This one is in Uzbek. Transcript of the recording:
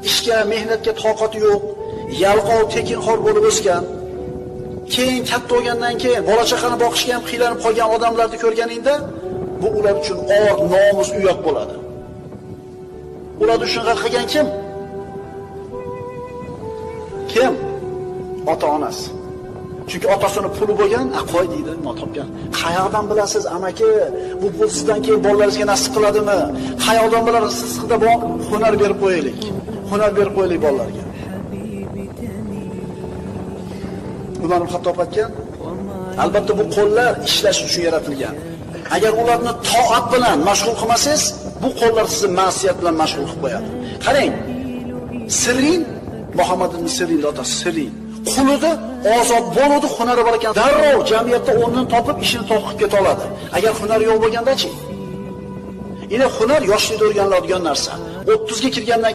ishga, mehnatga toqati yo'q, yalqov, tekinxo'r bo'lib o'sgan, keyin katta bo'lgandan keyin bola chaqani boqishga ham qiylanib qolgan odamlarni ko'rganingda, bu ular uchun or, nomus, uyoq bo'ladi. Ularni shunga qilgan kim? Kim? Ota-onasi. Chunki otasini puli bo'lgan, qo'y deydi, topgan. Qayoqdan bilasiz, amaki, bu pul sizdan keyin bolalaringizga nasib qiladimi? Qayoqdan bilasiz, sizga bor, hunar berib qo'yaylik. Hunar berib qo'yaylik bolalarga. Umar ibn Xattob aytgan, albatta bu qo'llar ishlash uchun yaratilgan. Agar ularni toat bilan mashg'ul qilmasangiz, bu qo'llar sizni ma'siyat bilan mashg'ul qilib qo'yadi. Qarang, Sirin, Muhammad ibn Sirin otasi Sirin, qulida ozod bo'ladi, hunari bor ekan, darrov jamiyatda o'rnini topib, ishini to'qib keta oladi. Agar hunari yo'q bo'lganda-chi? Hunar yoshlikda o'rganiladigan narsa. 30 ga kirgandan